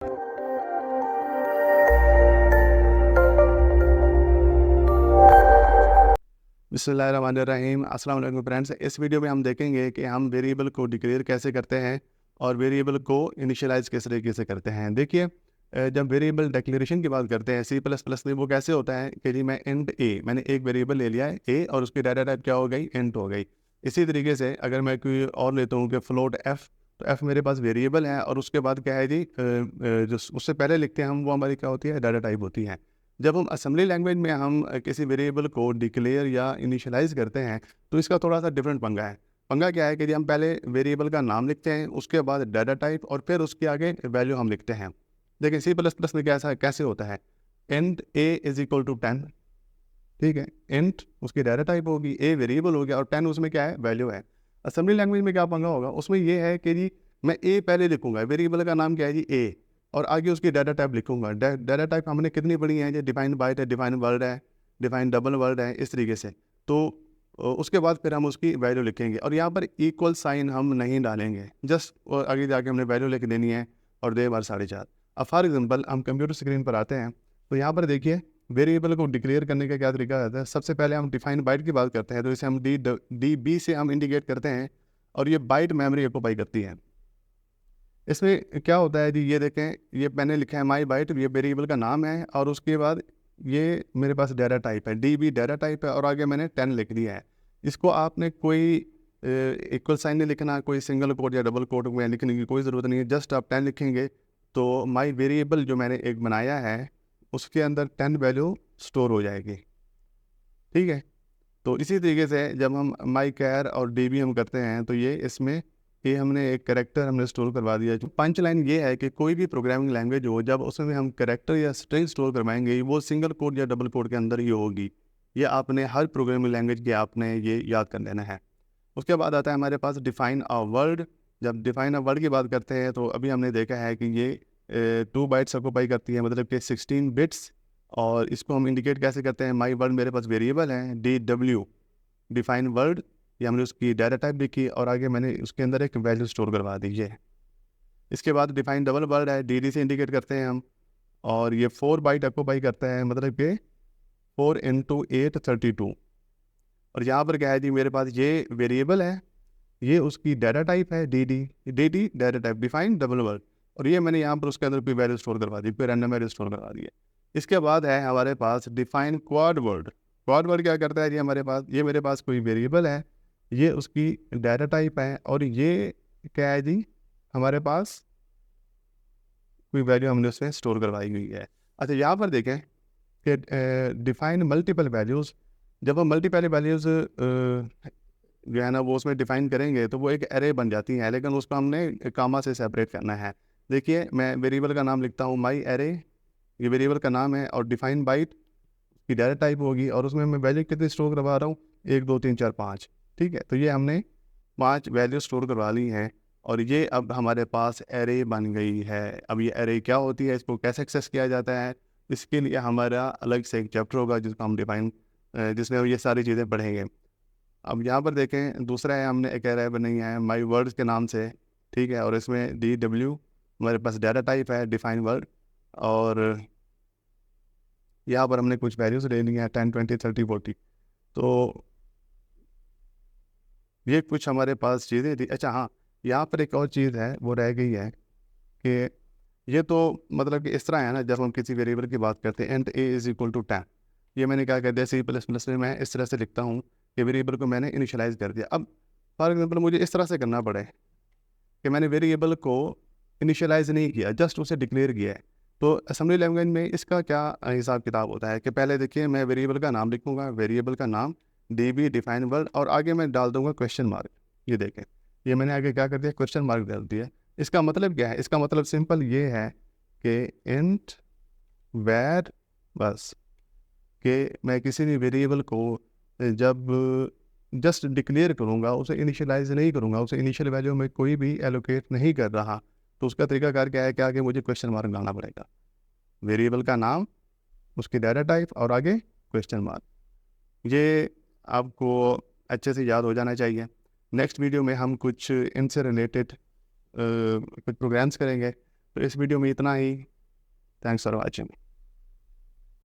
बिस्मिल्लाहिर्रहमानिर्रहीम। अस्सलाम वालेकुम फ्रेंड्स। इस वीडियो में हम देखेंगे कि हम वेरिएबल को डिक्लेयर कैसे करते हैं और वेरिएबल को इनिशियलाइज किस तरीके से करते हैं। देखिए, जब वेरिएबल डिक्लेरेशन की बात करते हैं सी प्लस प्लस में, वो कैसे होता है कि जी मैं इंट ए, मैंने एक वेरिएबल ले लिया है ए और उसकी डाटा टाइप क्या हो गई, इंट हो गई। इसी तरीके से अगर मैं कोई और लेता हूँ कि फ्लोट एफ, तो एफ मेरे पास वेरिएबल है और उसके बाद क्या है जी, जो उससे पहले लिखते हैं हम, वो हमारी क्या होती है, डाटा टाइप होती है। जब हम असेंबली लैंग्वेज में हम किसी वेरिएबल को डिक्लेयर या इनिशियलाइज करते हैं, तो इसका थोड़ा सा डिफरेंट पंगा है। पंगा क्या है कि जी हम पहले वेरिएबल का नाम लिखते हैं, उसके बाद डाटा टाइप और फिर उसके आगे वैल्यू हम लिखते हैं। लेकिन सी प्लस प्लस में कैसा कैसे होता है, int a is equal to 10, ठीक है। इंट उसकी डाटा टाइप होगी, ए वेरिएबल हो गया और 10 उसमें क्या है, वैल्यू है। असेंबली लैंग्वेज में क्या पंगा होगा, उसमें ये है कि जी मैं ए पहले लिखूंगा, वेरिएबल का नाम क्या है जी ए, और आगे उसकी डाटा टाइप लिखूंगा। डाटा टाइप हमने कितनी पढ़ी है जी, डिफाइन बाइट है, डिफाइन वर्ड है, डिफाइन डबल वर्ड है, इस तरीके से। तो उसके बाद फिर हम उसकी वैल्यू लिखेंगे और यहाँ पर इक्वल साइन हम नहीं डालेंगे, जस्ट आगे जाके हमने वैल्यू लिख देनी है और 2 बार 4.5। अब फॉर एग्जाम्पल हम कंप्यूटर स्क्रीन पर आते हैं, तो यहाँ पर देखिए वेरिएबल को डिक्लेयर करने का क्या तरीका रहता है। सबसे पहले हम डिफाइन बाइट की बात करते हैं, तो इसे हम डी बी से हम इंडिकेट करते हैं और ये बाइट मेमोरी ऑक्यूपाई करती है। इसमें क्या होता है जी, ये देखें, ये मैंने लिखा है माई बाइट, ये वेरिएबल का नाम है और उसके बाद ये मेरे पास डाटा टाइप है, डी बी डाटा टाइप है और आगे मैंने 10 लिख दिया है। इसको आपने कोई इक्वल साइन नहीं लिखना, कोई सिंगल कोड या डबल कोड में लिखने की कोई ज़रूरत नहीं है। जस्ट आप 10 लिखेंगे तो माई वेरिएबल जो मैंने एक बनाया है उसके अंदर 10 वैल्यू स्टोर हो जाएगी, ठीक है। तो इसी तरीके से जब हम माई कैर और डी बी हम करते हैं, तो ये इसमें ये हमने एक करेक्टर हमने स्टोर करवा दिया। जो पंच लाइन ये है कि कोई भी प्रोग्रामिंग लैंग्वेज हो, जब उसमें हम करेक्टर या स्ट्रिंग स्टोर करवाएंगे, वो सिंगल कोड या डबल कोड के अंदर ही होगी। ये आपने हर प्रोग्रामिंग लैंग्वेज के आपने ये याद कर लेना है। उसके बाद आता है हमारे पास डिफाइन अ वर्ड। जब डिफाइन अ वर्ड की बात करते हैं, तो अभी हमने देखा है कि ये 2 बाइट्स ऑक्यूपाई करती है, मतलब कि 16 बिट्स। और इसको हम इंडिकेट कैसे करते हैं, माई वर्ड मेरे पास वेरिएबल है, डी डब्ल्यू डिफाइन वर्ड, ये हमने उसकी डाटा टाइप लिखी और आगे मैंने उसके अंदर एक वैल्यू स्टोर करवा दी है। इसके बाद डिफाइन डबल वर्ड है, डी डी से इंडिकेट करते हैं हम, और ये 4 बाइट ऑक्यूपाई करता है, मतलब कि 4 इंटू 8 32। और यहाँ पर क्या है जी, मेरे पास ये वेरिएबल है, ये उसकी डाटा टाइप है, D D data type define double word, और ये मैंने यहाँ पर उसके अंदर कोई वैल्यू स्टोर करवा दी, कोई रैंडम वैल्यू स्टोर करवा दी है। इसके बाद है हमारे पास define quad word. Quad word क्या करता है जी, हमारे पास ये मेरे पास कोई वेरिएबल है, ये उसकी डाटा टाइप है और ये क्या है जी, हमारे पास कोई वैल्यू हमने उसमें स्टोर करवाई हुई है। अच्छा, यहाँ पर देखें कि डिफाइन मल्टीपल वैल्यूज़, जब हम मल्टीपल वैल्यूज़ जो है ना वो उसमें डिफाइन करेंगे, तो वो एक एरे बन जाती है, लेकिन उसको हमने कामा से सेपरेट करना है। देखिए, मैं वेरिएबल का नाम लिखता हूँ माई एरे, ये वेरिएबल का नाम है, और डिफाइन बाइट की डाटा टाइप होगी और उसमें मैं वैल्यू कितनी स्टोर करवा रहा हूँ, 1 2 3 4 5, ठीक है। तो ये हमने 5 वैल्यू स्टोर करवा ली हैं और ये अब हमारे पास एरे बन गई है। अब ये एरे क्या होती है, इसको कैसे एक्सेस किया जाता है, इसके लिए हमारा अलग से एक चैप्टर होगा जिसको हम डिफाइन, जिसमें हम ये सारी चीज़ें पढ़ेंगे। अब यहाँ पर देखें, दूसरा है, हमने एक एरे बनाई है माई वर्ड्स के नाम से, ठीक है, और इसमें डी डब्ल्यू हमारे पास डाटा टाइप है, डिफाइन वर्ड, और यहाँ पर हमने कुछ वैल्यूज ले ली हैं 10 20 30 40। तो ये कुछ हमारे पास चीज़ें थी। अच्छा हाँ, यहाँ पर एक और चीज़ है वो रह गई है कि ये तो मतलब कि इस तरह है ना, जब हम किसी वेरिएबल की बात करते हैं, int a is equal to 10, ये मैंने क्या कहते हैं सी प्लस प्लस में मैं इस तरह से लिखता हूँ कि वेरिएबल को मैंने इनिशियलाइज कर दिया। अब फॉर एग्जाम्पल मुझे इस तरह से करना पड़े कि मैंने वेरिएबल को इनिशियलाइज नहीं किया, जस्ट उसे डिक्लेयर किया है, तो असेंबली लैंग्वेज में इसका क्या हिसाब किताब होता है कि पहले देखिए मैं वेरिएबल का नाम लिखूंगा, वेरिएबल का नाम डी बी डिफाइन वर्ड, और आगे मैं डाल दूंगा क्वेश्चन मार्क। ये देखें, ये मैंने आगे क्या कर दिया, क्वेश्चन मार्क डाल दिया। इसका मतलब क्या है, इसका मतलब सिंपल ये है कि इंट वैर, बस, कि मैं किसी भी वेरिएबल को जब जस्ट डिक्लेयर करूँगा, उसे इनिशियलाइज नहीं करूँगा, उसे इनिशियल वैल्यू में कोई भी एलोकेट नहीं कर रहा, तो उसका तरीकाकार क्या है कि आगे मुझे क्वेश्चन मार्क डालना पड़ेगा। वेरिएबल का नाम, उसकी डाटा टाइप और आगे क्वेश्चन मार्क। ये आपको अच्छे से याद हो जाना चाहिए। नेक्स्ट वीडियो में हम कुछ इनसे रिलेटेड कुछ प्रोग्राम्स करेंगे तो इस वीडियो में इतना ही। Thanks for watching.